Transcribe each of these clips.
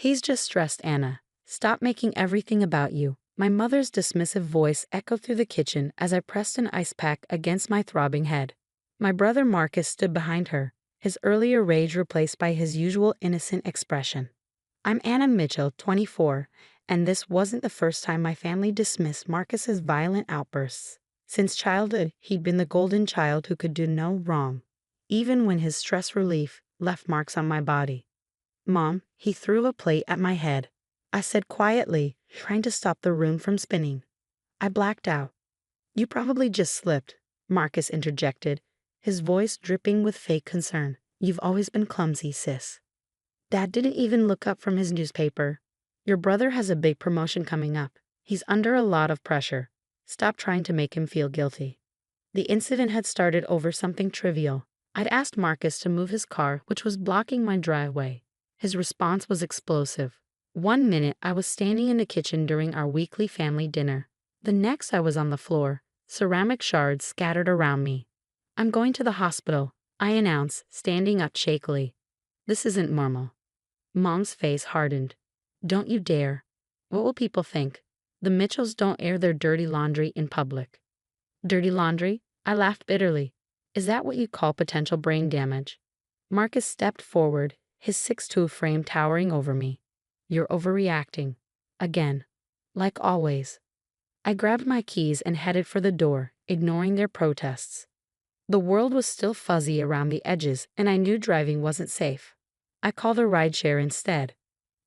He's just stressed, Anna. Stop making everything about you. My mother's dismissive voice echoed through the kitchen as I pressed an ice pack against my throbbing head. My brother Marcus stood behind her, his earlier rage replaced by his usual innocent expression. I'm Anna Mitchell, 24, and this wasn't the first time my family dismissed Marcus's violent outbursts. Since childhood, he'd been the golden child who could do no wrong, even when his stress relief left marks on my body. Mom, he threw a plate at my head. I said quietly, trying to stop the room from spinning. I blacked out. You probably just slipped, Marcus interjected, his voice dripping with fake concern. You've always been clumsy, sis. Dad didn't even look up from his newspaper. Your brother has a big promotion coming up. He's under a lot of pressure. Stop trying to make him feel guilty. The incident had started over something trivial. I'd asked Marcus to move his car, which was blocking my driveway. His response was explosive. One minute I was standing in the kitchen during our weekly family dinner. The next I was on the floor, ceramic shards scattered around me. I'm going to the hospital, I announced, standing up shakily. This isn't normal. Mom's face hardened. Don't you dare. What will people think? The Mitchells don't air their dirty laundry in public. Dirty laundry? I laughed bitterly. Is that what you call potential brain damage? Marcus stepped forward, his 6'2" frame towering over me. You're overreacting. Again. Like always. I grabbed my keys and headed for the door, ignoring their protests. The world was still fuzzy around the edges, and I knew driving wasn't safe. I called a rideshare instead.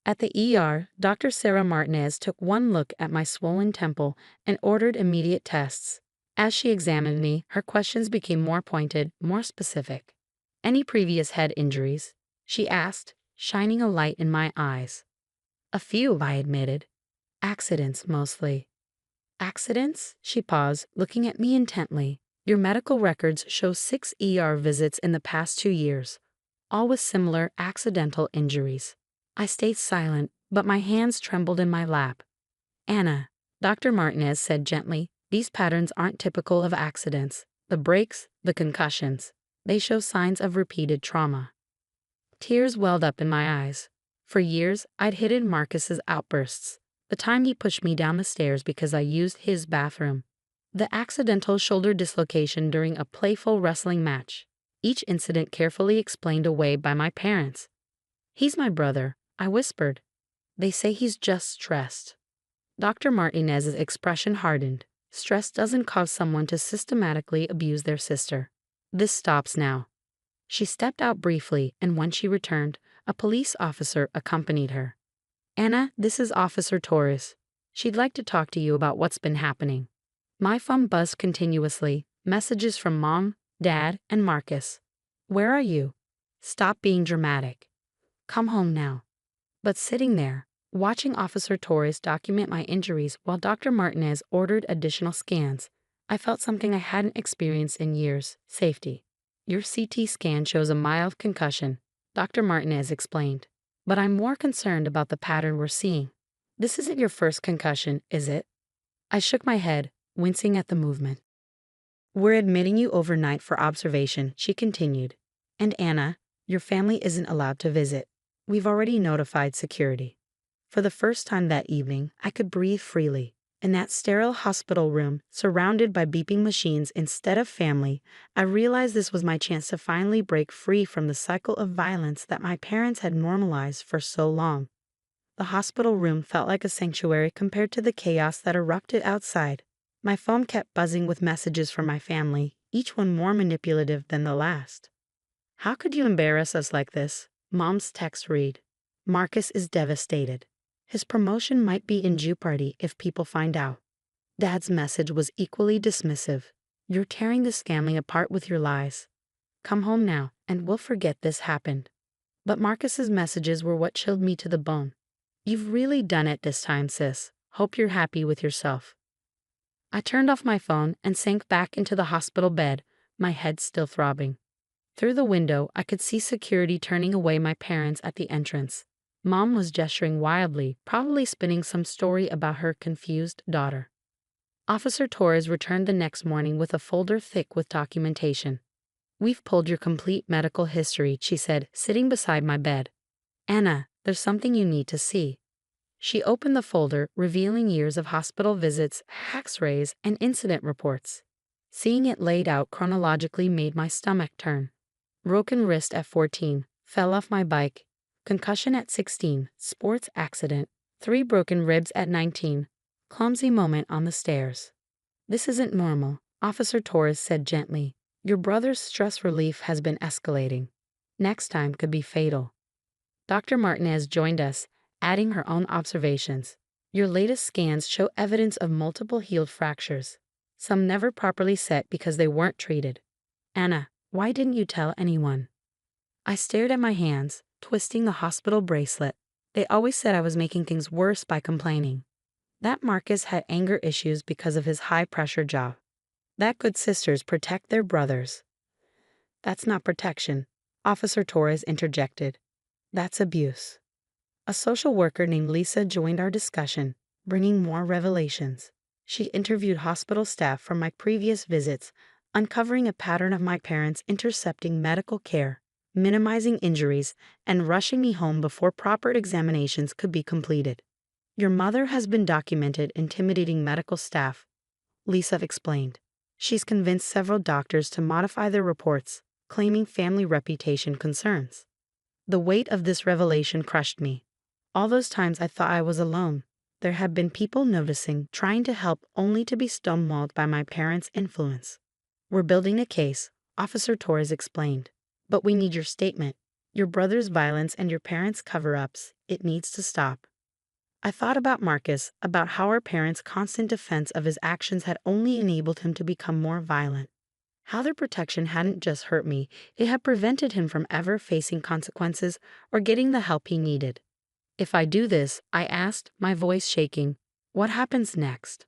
At the ER, Dr. Sarah Martinez took one look at my swollen temple and ordered immediate tests. As she examined me, her questions became more pointed, more specific. Any previous head injuries? She asked, shining a light in my eyes. A few, I admitted. Accidents, mostly. Accidents? She paused, looking at me intently. Your medical records show 6 ER visits in the past 2 years, all with similar accidental injuries. I stayed silent, but my hands trembled in my lap. Anna, Dr. Martinez said gently, these patterns aren't typical of accidents. The breaks, the concussions, they show signs of repeated trauma. Tears welled up in my eyes. For years, I'd hidden Marcus's outbursts. The time he pushed me down the stairs because I used his bathroom. The accidental shoulder dislocation during a playful wrestling match. Each incident carefully explained away by my parents. He's my brother, I whispered. They say he's just stressed. Dr. Martinez's expression hardened. Stress doesn't cause someone to systematically abuse their sister. This stops now. She stepped out briefly, and when she returned, a police officer accompanied her. Anna, this is Officer Torres. She'd like to talk to you about what's been happening. My phone buzzed continuously, messages from Mom, Dad, and Marcus. Where are you? Stop being dramatic. Come home now. But sitting there, watching Officer Torres document my injuries while Dr. Martinez ordered additional scans, I felt something I hadn't experienced in years: safety. Your CT scan shows a mild concussion, Dr. Martinez explained. But I'm more concerned about the pattern we're seeing. This isn't your first concussion, is it? I shook my head, wincing at the movement. We're admitting you overnight for observation, she continued. And Anna, your family isn't allowed to visit. We've already notified security. For the first time that evening, I could breathe freely. In that sterile hospital room, surrounded by beeping machines instead of family, I realized this was my chance to finally break free from the cycle of violence that my parents had normalized for so long. The hospital room felt like a sanctuary compared to the chaos that erupted outside. My phone kept buzzing with messages from my family, each one more manipulative than the last. How could you embarrass us like this? Mom's text read. Marcus is devastated. His promotion might be in jeopardy if people find out. Dad's message was equally dismissive. You're tearing this family apart with your lies. Come home now, and we'll forget this happened. But Marcus's messages were what chilled me to the bone. You've really done it this time, sis. Hope you're happy with yourself. I turned off my phone and sank back into the hospital bed, my head still throbbing. Through the window, I could see security turning away my parents at the entrance. Mom was gesturing wildly, probably spinning some story about her confused daughter. Officer Torres returned the next morning with a folder thick with documentation. We've pulled your complete medical history, she said, sitting beside my bed. Anna, There's something you need to see. She opened the folder, revealing years of hospital visits, x-rays, and incident reports. Seeing it laid out chronologically made my stomach turn. Broken wrist at 14, fell off my bike. Concussion at 16, sports accident. 3 broken ribs at 19, clumsy moment on the stairs. This isn't normal, Officer Torres said gently. Your brother's stress relief has been escalating. Next time could be fatal. Dr. Martinez joined us, adding her own observations. Your latest scans show evidence of multiple healed fractures. Some never properly set because they weren't treated. Anna, why didn't you tell anyone? I stared at my hands, twisting the hospital bracelet. They always said I was making things worse by complaining. That Marcus had anger issues because of his high-pressure job. That good sisters protect their brothers. That's not protection, Officer Torres interjected. That's abuse. A social worker named Lisa joined our discussion, bringing more revelations. She interviewed hospital staff from my previous visits, uncovering a pattern of my parents intercepting medical care, minimizing injuries, and rushing me home before proper examinations could be completed. Your mother has been documented intimidating medical staff, Lisa explained. She's convinced several doctors to modify their reports, claiming family reputation concerns. The weight of this revelation crushed me. All those times I thought I was alone, there had been people noticing, trying to help, only to be stonewalled by my parents' influence. We're building a case, Officer Torres explained. But we need your statement. Your brother's violence and your parents' cover-ups, it needs to stop. I thought about Marcus, about how our parents' constant defense of his actions had only enabled him to become more violent. How their protection hadn't just hurt me, it had prevented him from ever facing consequences or getting the help he needed. If I do this, I asked, my voice shaking, what happens next?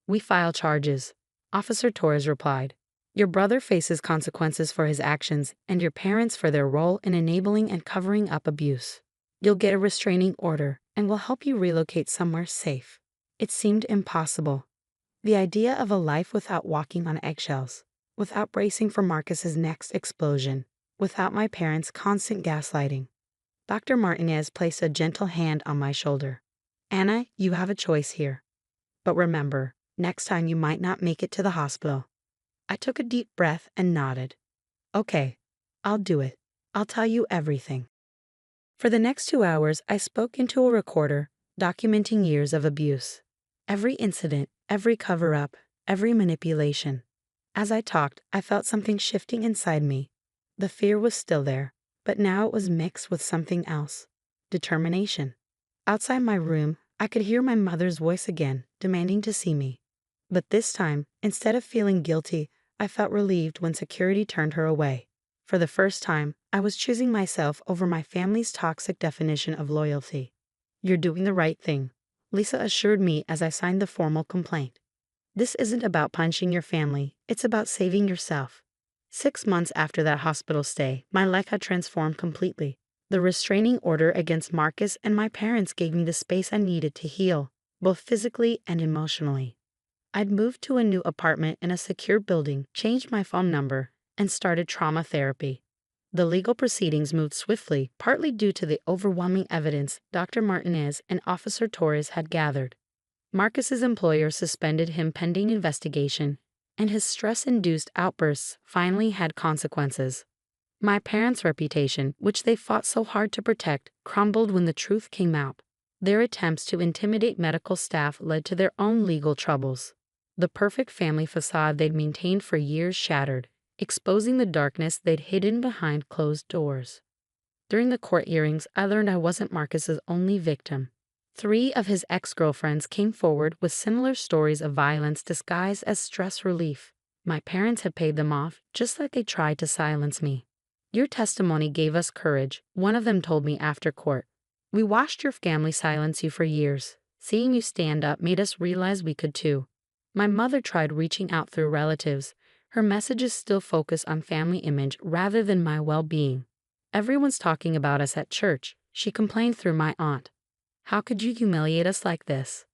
We file charges, Officer Torres replied. Your brother faces consequences for his actions and your parents for their role in enabling and covering up abuse. You'll get a restraining order and we'll help you relocate somewhere safe. It seemed impossible. The idea of a life without walking on eggshells, without bracing for Marcus's next explosion, without my parents' constant gaslighting. Dr. Martinez placed a gentle hand on my shoulder. Anna, you have a choice here. But remember, next time you might not make it to the hospital. I took a deep breath and nodded. Okay, I'll do it. I'll tell you everything. For the next 2 hours, I spoke into a recorder, documenting years of abuse. Every incident, every cover-up, every manipulation. As I talked, I felt something shifting inside me. The fear was still there, but now it was mixed with something else. Determination. Outside my room, I could hear my mother's voice again, demanding to see me. But this time, instead of feeling guilty, I felt relieved when security turned her away. For the first time, I was choosing myself over my family's toxic definition of loyalty. You're doing the right thing, Lisa assured me as I signed the formal complaint. This isn't about punishing your family, it's about saving yourself. 6 months after that hospital stay, my life had transformed completely. The restraining order against Marcus and my parents gave me the space I needed to heal, both physically and emotionally. I'd moved to a new apartment in a secure building, changed my phone number, and started trauma therapy. The legal proceedings moved swiftly, partly due to the overwhelming evidence Dr. Martinez and Officer Torres had gathered. Marcus's employer suspended him pending investigation, and his stress-induced outbursts finally had consequences. My parents' reputation, which they fought so hard to protect, crumbled when the truth came out. Their attempts to intimidate medical staff led to their own legal troubles. The perfect family facade they'd maintained for years shattered, exposing the darkness they'd hidden behind closed doors. During the court hearings, I learned I wasn't Marcus's only victim. 3 of his ex-girlfriends came forward with similar stories of violence disguised as stress relief. My parents had paid them off, just like they tried to silence me. Your testimony gave us courage, one of them told me after court. We watched your family silence you for years. Seeing you stand up made us realize we could too. My mother tried reaching out through relatives. Her messages still focus on family image rather than my well-being. Everyone's talking about us at church, she complained through my aunt. How could you humiliate us like this?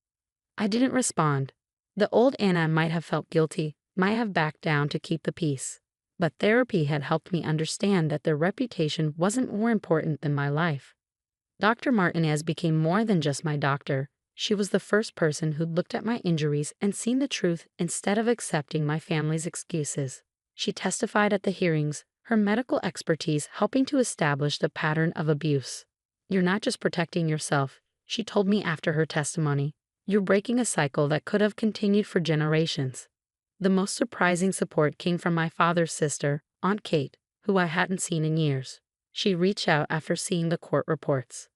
I didn't respond. The old Anna might have felt guilty, might have backed down to keep the peace. But therapy had helped me understand that their reputation wasn't more important than my life. Dr. Martinez became more than just my doctor. She was the first person who'd looked at my injuries and seen the truth instead of accepting my family's excuses. She testified at the hearings, her medical expertise helping to establish the pattern of abuse. "You're not just protecting yourself," she told me after her testimony. "You're breaking a cycle that could have continued for generations." The most surprising support came from my father's sister, Aunt Kate, who I hadn't seen in years. She reached out after seeing the court reports.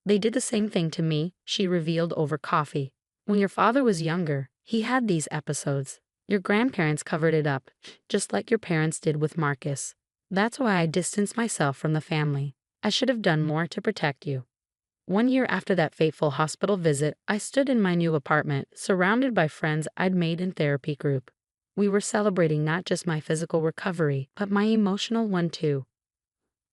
"They did the same thing to me," she revealed over coffee. "When your father was younger, he had these episodes. Your grandparents covered it up, just like your parents did with Marcus. That's why I distanced myself from the family. I should have done more to protect you." 1 year after that fateful hospital visit, I stood in my new apartment, surrounded by friends I'd made in therapy group. We were celebrating not just my physical recovery, but my emotional one too.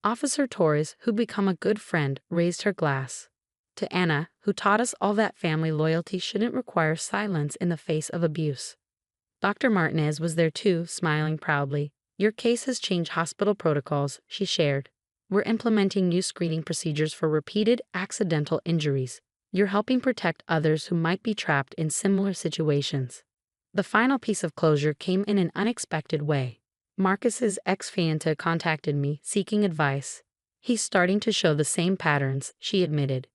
Officer Torres, who'd become a good friend, raised her glass to Anna, who taught us all that family loyalty shouldn't require silence in the face of abuse. Dr. Martinez was there too, smiling proudly. "Your case has changed hospital protocols," she shared. "We're implementing new screening procedures for repeated accidental injuries. You're helping protect others who might be trapped in similar situations." The final piece of closure came in an unexpected way. Marcus's ex-fiancée contacted me, seeking advice. "He's starting to show the same patterns," she admitted.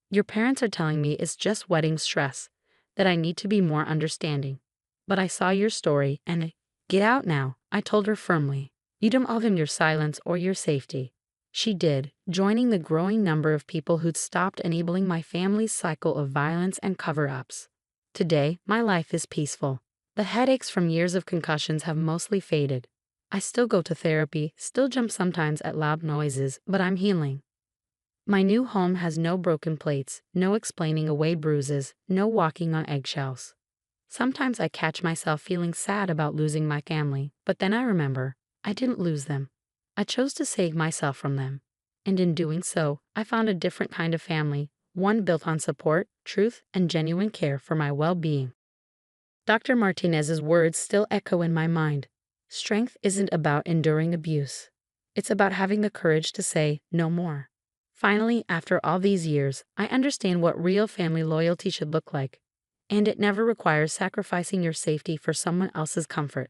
"Your parents are telling me it's just wedding stress, that I need to be more understanding. But I saw your story and get out now," I told her firmly. "You don't owe him your silence or your safety." She did, joining the growing number of people who'd stopped enabling my family's cycle of violence and cover-ups. Today, my life is peaceful. The headaches from years of concussions have mostly faded. I still go to therapy, still jump sometimes at loud noises, but I'm healing. My new home has no broken plates, no explaining away bruises, no walking on eggshells. Sometimes I catch myself feeling sad about losing my family, but then I remember, I didn't lose them. I chose to save myself from them. And in doing so, I found a different kind of family, one built on support, truth, and genuine care for my well-being. Dr. Martinez's words still echo in my mind. Strength isn't about enduring abuse. It's about having the courage to say no more. Finally, after all these years, I understand what real family loyalty should look like. And it never requires sacrificing your safety for someone else's comfort.